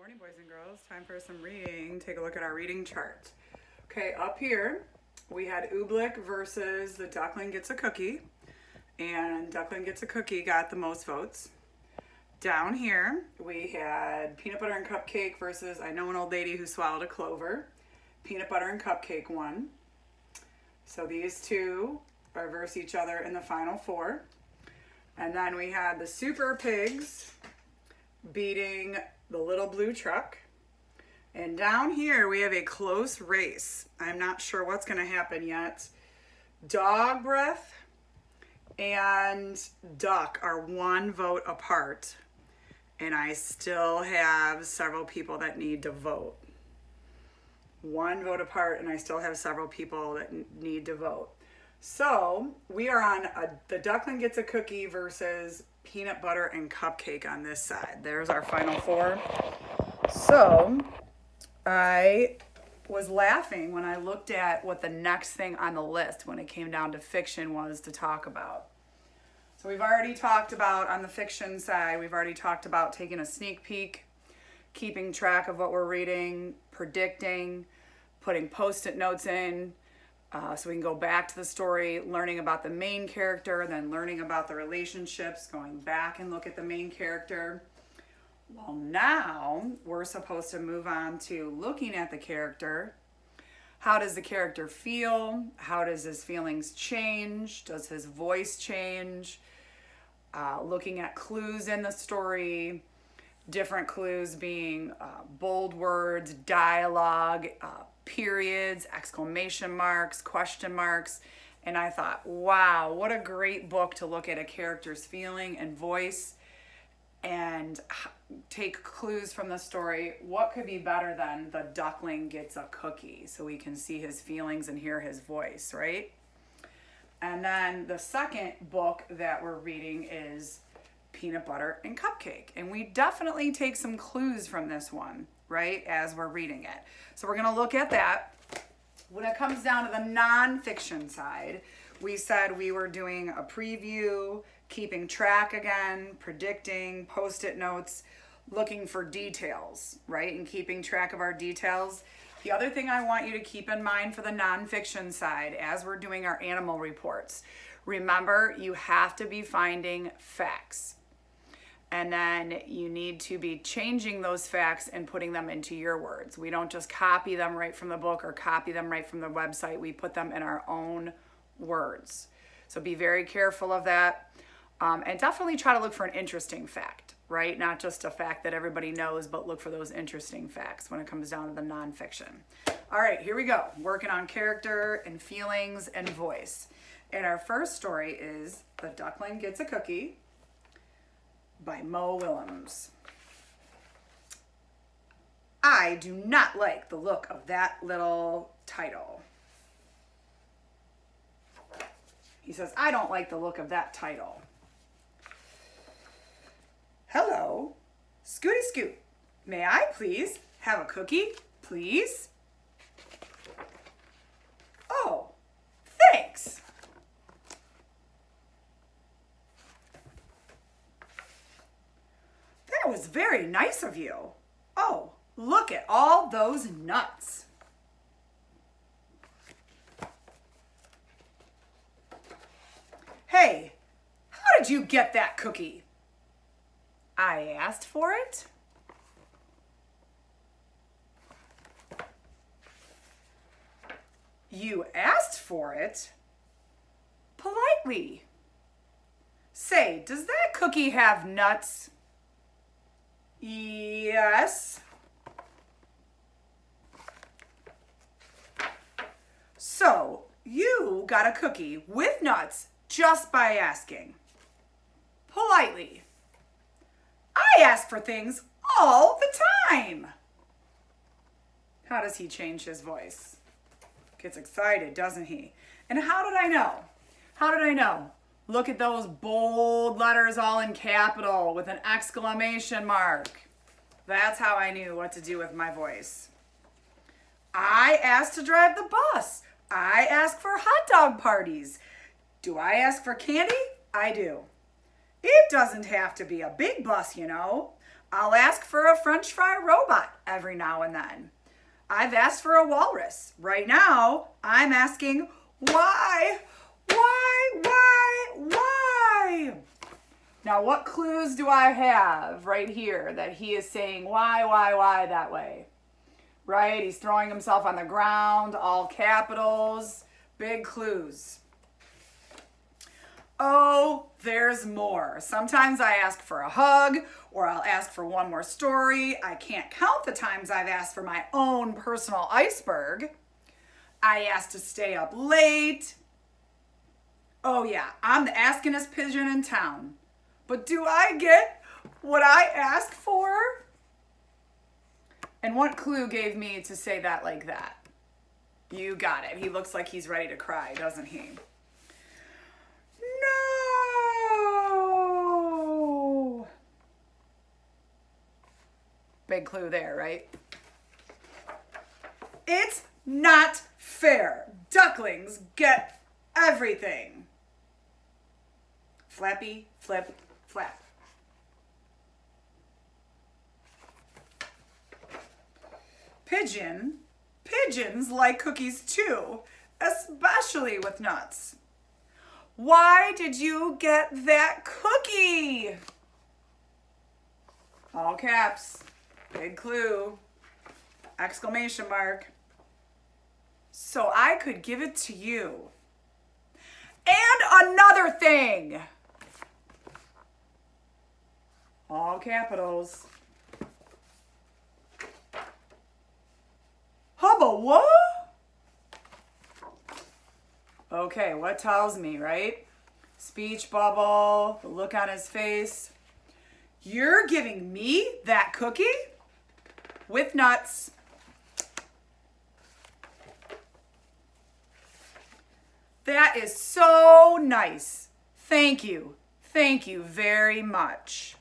morning, boys and girls. Time for some reading. Take a look at our reading chart. Okay, up here we had Oobleck versus the Duckling Gets a Cookie, and Duckling Gets a Cookie got the most votes. Down here we had Peanut Butter and Cupcake versus I Know an Old Lady Who Swallowed a Clover. Peanut Butter and Cupcake won. So these two are versus each other in the final four. And then we had the Super Pigs beating the Little Blue Truck. And down here we have a close race. I'm not sure what's going to happen yet. Dog Breath and Duck are one vote apart. And I still have several people that need to vote. One vote apart, and I still have several people that need to vote. So we are on the Duckling Gets a Cookie versus Peanut Butter and Cupcake on this side. There's our final four. So I was laughing when I looked at what the next thing on the list when it came down to fiction was to talk about. So we've already talked about, on the fiction side, we've already talked about taking a sneak peek, keeping track of what we're reading, predicting, putting post-it notes in, so we can go back to the story, learning about the main character, then learning about the relationships, going back and look at the main character. Well, now we're supposed to move on to looking at the character. How does the character feel? How does his feelings change? Does his voice change? Looking at clues in the story, different clues being bold words, dialogue, periods, exclamation marks, question marks. And I thought, wow, what a great book to look at a character's feeling and voice and take clues from the story. What could be better than the Duckling Gets a Cookie, so we can see his feelings and hear his voice, right? And then the second book that we're reading is Peanut Butter and Cupcake. And we definitely take some clues from this one, right, as we're reading it. So we're going to look at that. When it comes down to the nonfiction side, we said we were doing a preview, keeping track again, predicting, post-it notes, looking for details, right, and keeping track of our details. The other thing I want you to keep in mind for the nonfiction side as we're doing our animal reports, remember, you have to be finding facts. And then you need to be changing those facts and putting them into your words. We don't just copy them right from the book or copy them right from the website. We put them in our own words. So be very careful of that. And definitely try to look for an interesting fact, right? Not just a fact that everybody knows, but look for those interesting facts when it comes down to the nonfiction. All right, here we go. Working on character and feelings and voice. And our first story is The Duckling Gets a Cookie by Mo Willems. I do not like the look of that little title. He says, I don't like the look of that title. Hello, Scooty Scoot. May I please have a cookie, please? Oh, thanks. That was very nice of you. Oh, look at all those nuts. Hey, how did you get that cookie? I asked for it. You asked for it? Politely. Say, does that cookie have nuts? Yes. So, you got a cookie with nuts just by asking. Politely. I ask for things all the time. How does he change his voice? Gets excited, doesn't he? And how did I know? How did I know? Look at those bold letters all in capital with an exclamation mark. That's how I knew what to do with my voice. I ask to drive the bus. I ask for hot dog parties. Do I ask for candy? I do. It doesn't have to be a big bus, you know. I'll ask for a French fry robot every now and then. I've asked for a walrus. Right now, I'm asking why? Why? Now, what clues do I have right here that he is saying why that way? Right? He's throwing himself on the ground, all capitals, big clues. Oh, there's more. Sometimes I ask for a hug, or I'll ask for one more story. I can't count the times I've asked for my own personal iceberg. I asked to stay up late. Oh yeah, I'm the askinest pigeon in town. But do I get what I ask for? And what clue gave me to say that like that? You got it. He looks like he's ready to cry, doesn't he? No! Big clue there, right? It's not fair. Ducklings get everything. Flappy, flip, flap. Pigeon. Pigeons like cookies too, especially with nuts. Why did you get that cookie? All caps. Big clue. Exclamation mark. So I could give it to you. And another thing. All capitals. Hubba what? Okay, what tells me, right? Speech bubble, the look on his face. You're giving me that cookie with nuts. That is so nice. Thank you. Thank you very much.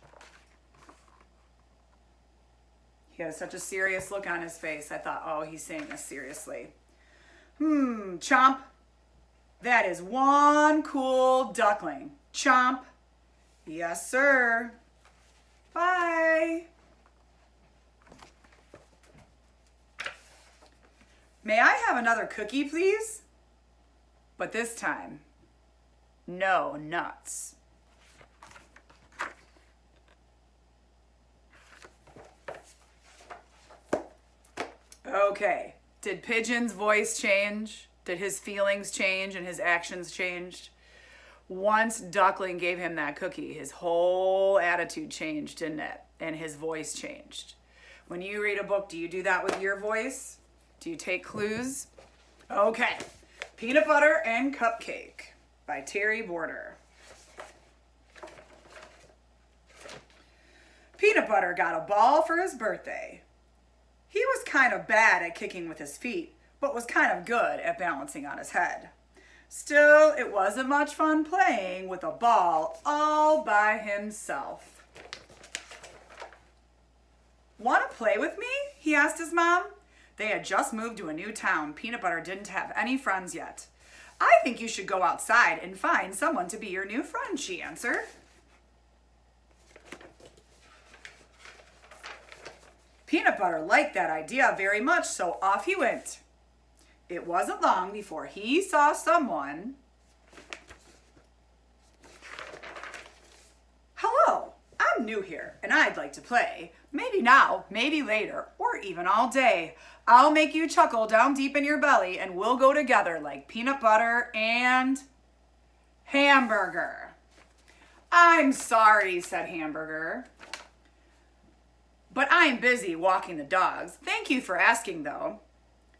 He has such a serious look on his face. I thought, oh, he's saying this seriously. Chomp. That is one cool duckling. Chomp. Yes, sir. Bye. May I have another cookie, please? But this time, no nuts. Okay, did Pigeon's voice change? Did his feelings change and his actions changed? Once Duckling gave him that cookie, his whole attitude changed, didn't it? And his voice changed. When you read a book, do you do that with your voice? Do you take clues? Okay, Peanut Butter and Cupcake by Terry Border. Peanut Butter got a ball for his birthday. He was kind of bad at kicking with his feet, but was kind of good at balancing on his head. Still, it wasn't much fun playing with a ball all by himself. Want to play with me? He asked his mom. They had just moved to a new town. Peanut Butter didn't have any friends yet. I think you should go outside and find someone to be your new friend, she answered. Peanut Butter liked that idea very much, so off he went. It wasn't long before he saw someone. Hello, I'm new here and I'd like to play. Maybe now, maybe later, or even all day. I'll make you chuckle down deep in your belly and we'll go together like peanut butter and hamburger. I'm sorry, said Hamburger, but I'm busy walking the dogs. Thank you for asking though.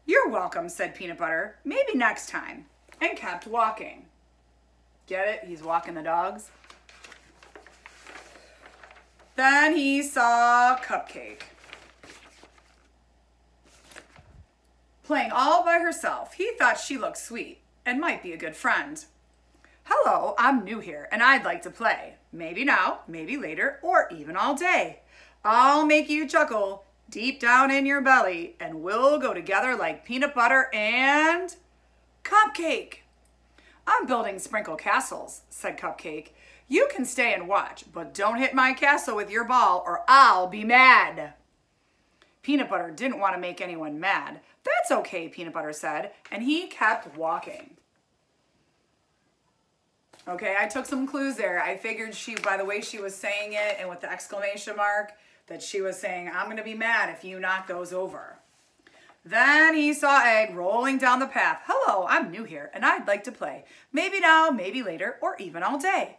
You're welcome, said Peanut Butter. Maybe next time. And kept walking. Get it? He's walking the dogs. Then he saw Cupcake playing all by herself. He thought she looked sweet and might be a good friend. Hello, I'm new here and I'd like to play. Maybe now, maybe later, or even all day. I'll make you chuckle deep down in your belly and we'll go together like peanut butter and Cupcake. I'm building sprinkle castles, said Cupcake. You can stay and watch, but don't hit my castle with your ball or I'll be mad. Peanut Butter didn't want to make anyone mad. That's okay, Peanut Butter said, and he kept walking. Okay, I took some clues there. I figured by the way she was saying it and with the exclamation mark, that she was saying, I'm going to be mad if you knock those over. Then he saw Egg rolling down the path. Hello, I'm new here and I'd like to play. Maybe now, maybe later, or even all day.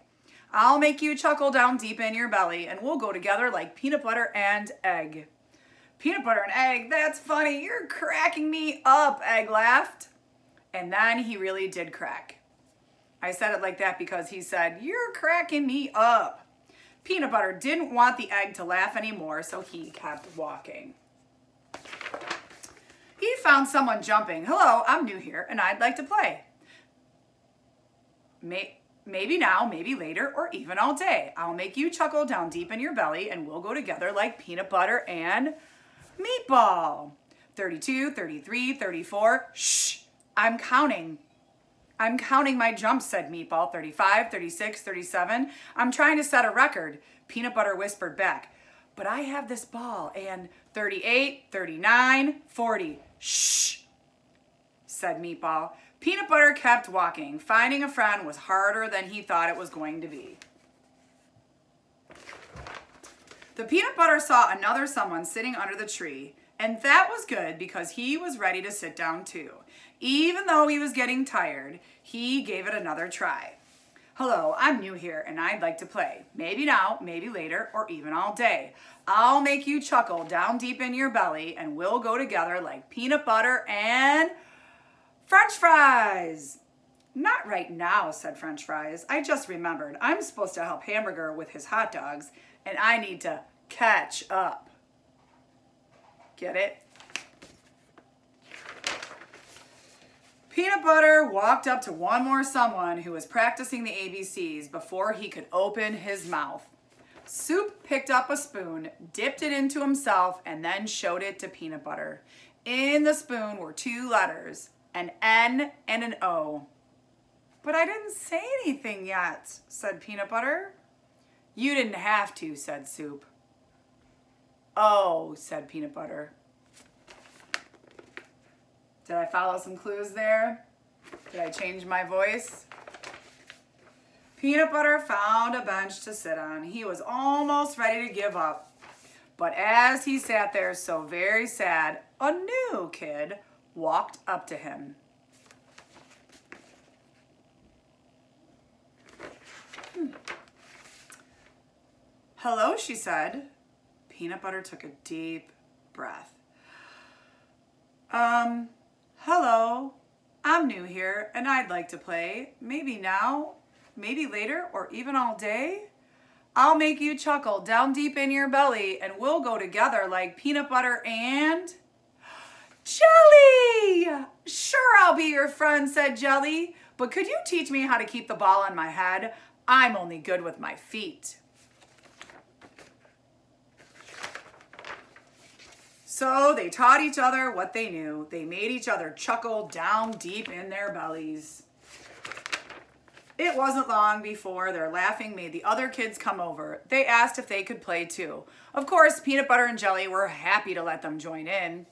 I'll make you chuckle down deep in your belly and we'll go together like peanut butter and egg. Peanut butter and egg, that's funny. You're cracking me up, Egg laughed. And then he really did crack. I said it like that because he said, you're cracking me up. Peanut Butter didn't want the egg to laugh anymore, so he kept walking. He found someone jumping. Hello, I'm new here and I'd like to play. Maybe now, maybe later, or even all day. I'll make you chuckle down deep in your belly and we'll go together like peanut butter and meatball. 32, 33, 34. Shh, I'm counting. I'm counting my jumps, said Meatball. 35, 36, 37. I'm trying to set a record, Peanut Butter whispered back. But I have this ball and 38, 39, 40. Shh, said Meatball. Peanut Butter kept walking. Finding a friend was harder than he thought it was going to be. The Peanut Butter saw another someone sitting under the tree, and that was good because he was ready to sit down too. Even though he was getting tired, he gave it another try. Hello, I'm new here and I'd like to play. Maybe now, maybe later, or even all day. I'll make you chuckle down deep in your belly and we'll go together like peanut butter and French fries. Not right now, said French Fries. I just remembered I'm supposed to help Hamburger with his hot dogs and I need to catch up. Get it? Peanut Butter walked up to one more someone who was practicing the ABCs before he could open his mouth. Soup picked up a spoon, dipped it into himself, and then showed it to Peanut Butter. In the spoon were two letters, an N and an O. But I didn't say anything yet, said Peanut Butter. You didn't have to, said Soup. Oh, said Peanut Butter. Did I follow some clues there? Did I change my voice? Peanut Butter found a bench to sit on. He was almost ready to give up. But as he sat there so very sad, a new kid walked up to him. Hello, she said. Peanut Butter took a deep breath. Hello, I'm new here and I'd like to play. Maybe now, maybe later, or even all day. I'll make you chuckle down deep in your belly and we'll go together like peanut butter and Jelly! Sure, I'll be your friend, said Jelly, but could you teach me how to keep the ball on my head? I'm only good with my feet. So they taught each other what they knew. They made each other chuckle down deep in their bellies. It wasn't long before their laughing made the other kids come over. They asked if they could play too. Of course, Peanut Butter and Jelly were happy to let them join in.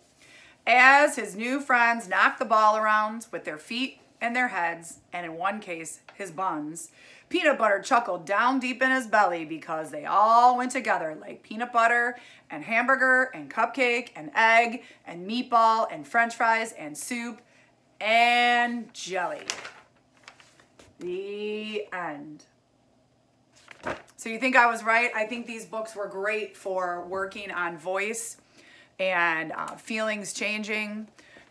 As his new friends knocked the ball around with their feet and their heads, and in one case, his buns, Peanut Butter chuckled down deep in his belly because they all went together like peanut butter and hamburger and cupcake and egg and meatball and French fries and soup and jelly. The end. So you think I was right? I think these books were great for working on voice and feelings changing.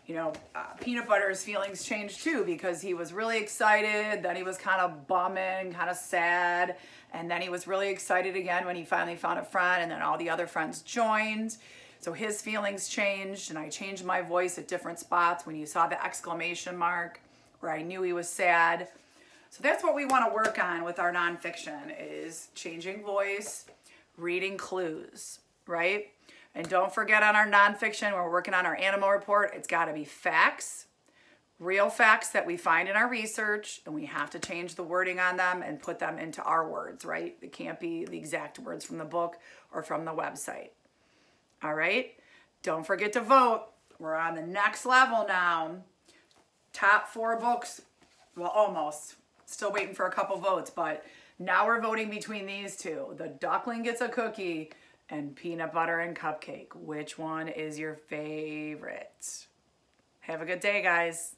You know, Peanut Butter's feelings changed too because he was really excited, then he was kind of bumming, kind of sad, and then he was really excited again when he finally found a friend, and then all the other friends joined. So his feelings changed, and I changed my voice at different spots when you saw the exclamation mark where I knew he was sad. So that's what we want to work on with our nonfiction is changing voice, reading clues, right? And don't forget on our nonfiction, when we're working on our animal report, it's got to be facts, real facts that we find in our research, and we have to change the wording on them and put them into our words, right? It can't be the exact words from the book or from the website. All right? Don't forget to vote. We're on the next level now. Top 4 books. Well, almost. Still waiting for a couple votes, but now we're voting between these two. The Duckling Gets a Cookie and Peanut Butter and Cupcake. Which one is your favorite? Have a good day, guys.